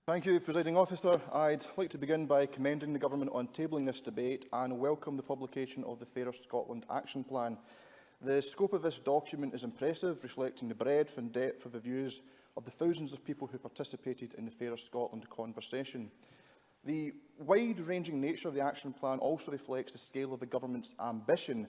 Thank you, Presiding Officer. I'd like to begin by commending the Government on tabling this debate and welcome the publication of the Fairer Scotland Action Plan. The scope of this document is impressive, reflecting the breadth and depth of the views of the thousands of people who participated in the Fairer Scotland conversation. The wide-ranging nature of the Action Plan also reflects the scale of the Government's ambition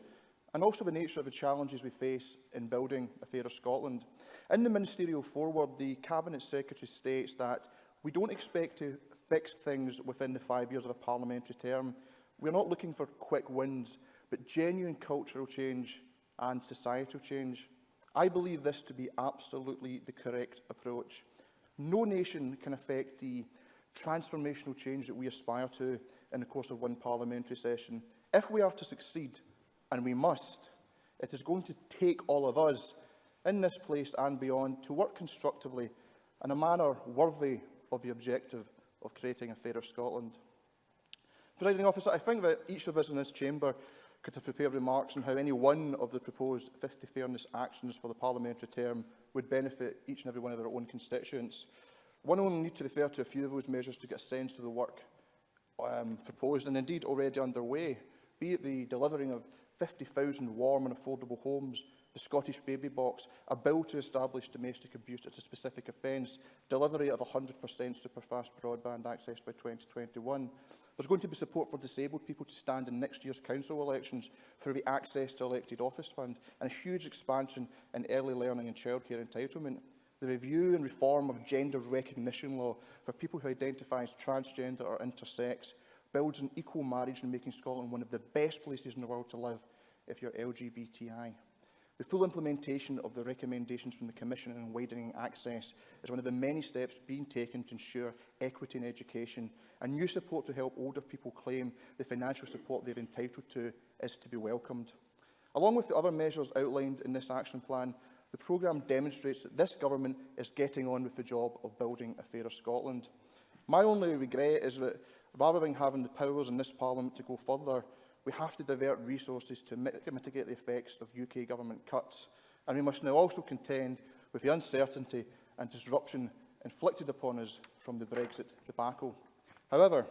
and also the nature of the challenges we face in building a fairer Scotland. In the ministerial foreword, the Cabinet Secretary states that we don't expect to fix things within the 5 years of a parliamentary term. We're not looking for quick wins, but genuine cultural change and societal change. I believe this to be absolutely the correct approach. No nation can affect the transformational change that we aspire to in the course of one parliamentary session. If we are to succeed, and we must, it is going to take all of us in this place and beyond to work constructively in a manner worthy of the objective of creating a fairer Scotland. Presiding Officer, I think that each of us in this chamber could have prepared remarks on how any one of the proposed 50 fairness actions for the parliamentary term would benefit each and every one of their own constituents. One only need to refer to a few of those measures to get a sense of the work proposed and indeed already underway, be it the delivering of 50,000 warm and affordable homes, the Scottish Baby Box, a bill to establish domestic abuse as a specific offence, delivery of 100% superfast broadband access by 2021. There's going to be support for disabled people to stand in next year's council elections through the Access to Elected Office Fund, and a huge expansion in early learning and childcare entitlement. The review and reform of gender recognition law for people who identify as transgender or intersex builds an equal marriage and making Scotland one of the best places in the world to live if you're LGBTI. The full implementation of the recommendations from the Commission on widening access is one of the many steps being taken to ensure equity in education, and new support to help older people claim the financial support they're entitled to is to be welcomed. Along with the other measures outlined in this action plan, the programme demonstrates that this Government is getting on with the job of building a fairer Scotland. My only regret is that rather than having the powers in this Parliament to go further, we have to divert resources to mitigate the effects of UK Government cuts, and we must now also contend with the uncertainty and disruption inflicted upon us from the Brexit debacle. However,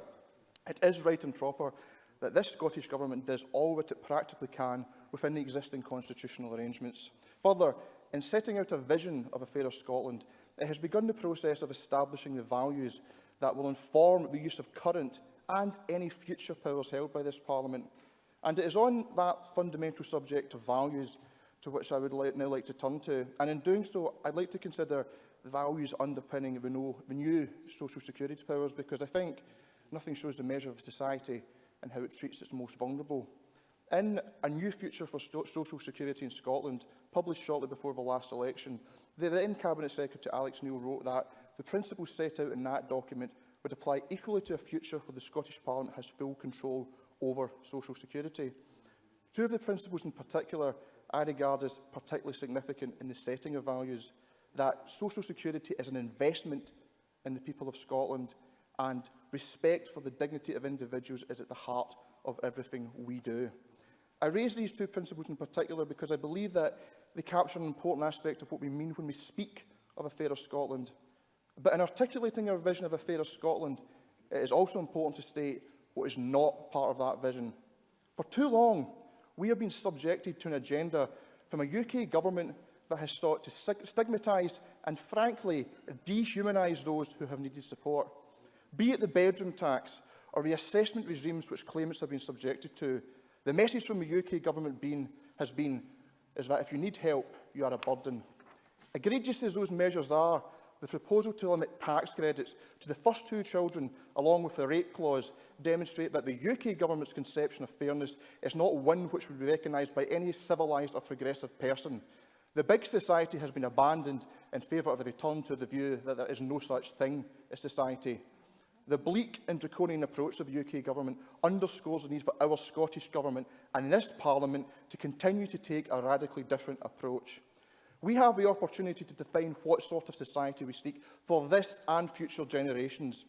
it is right and proper that this Scottish Government does all that it practically can within the existing constitutional arrangements. Further, in setting out a vision of a fairer Scotland, it has begun the process of establishing the values that will inform the use of current and any future powers held by this Parliament. And it is on that fundamental subject of values to which I would now like to turn to. And in doing so, I'd like to consider the values underpinning the new social security powers, because I think nothing shows the measure of society and how it treats its most vulnerable. In A New Future for Social Security in Scotland, published shortly before the last election, the then Cabinet Secretary Alex Neil wrote that the principles set out in that document would apply equally to a future where the Scottish Parliament has full control over social security. Two of the principles in particular I regard as particularly significant in the setting of values: that social security is an investment in the people of Scotland, and respect for the dignity of individuals is at the heart of everything we do. I raise these two principles in particular because I believe that they capture an important aspect of what we mean when we speak of a fairer Scotland. But in articulating our vision of a fairer Scotland, it is also important to state what is not part of that vision. For too long, we have been subjected to an agenda from a UK Government that has sought to stigmatise and, frankly, dehumanise those who have needed support. Be it the bedroom tax or the assessment regimes which claimants have been subjected to, the message from the UK Government is that if you need help, you are a burden. Egregious as those measures are, the proposal to limit tax credits to the first two children, along with the rape clause, demonstrate that the UK Government's conception of fairness is not one which would be recognised by any civilised or progressive person. The big society has been abandoned in favour of a return to the view that there is no such thing as society. The bleak and draconian approach of the UK Government underscores the need for our Scottish Government and this Parliament to continue to take a radically different approach. We have the opportunity to define what sort of society we seek for this and future generations.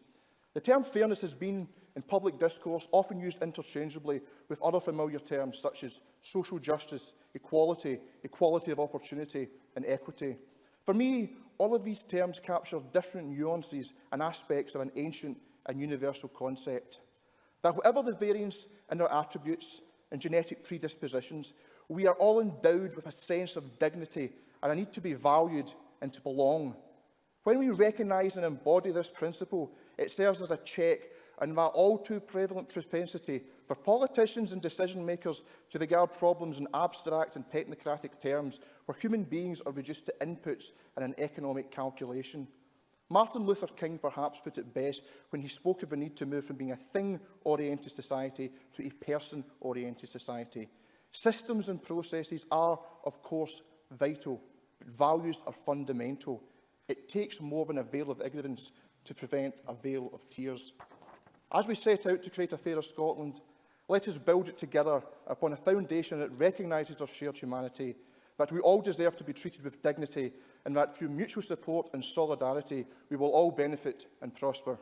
The term fairness has been, in public discourse, often used interchangeably with other familiar terms such as social justice, equality, equality of opportunity and equity. For me, all of these terms capture different nuances and aspects of an ancient and universal concept. That whatever the variance in our attributes and genetic predispositions, we are all endowed with a sense of dignity and a need to be valued and to belong. When we recognise and embody this principle, it serves as a check on that all too prevalent propensity for politicians and decision-makers to regard problems in abstract and technocratic terms, where human beings are reduced to inputs in an economic calculation. Martin Luther King perhaps put it best when he spoke of the need to move from being a thing-oriented society to a person-oriented society. Systems and processes are, of course, vital, but values are fundamental. It takes more than a veil of ignorance to prevent a veil of tears. As we set out to create a fairer Scotland, let us build it together upon a foundation that recognises our shared humanity, that we all deserve to be treated with dignity, and that through mutual support and solidarity we will all benefit and prosper.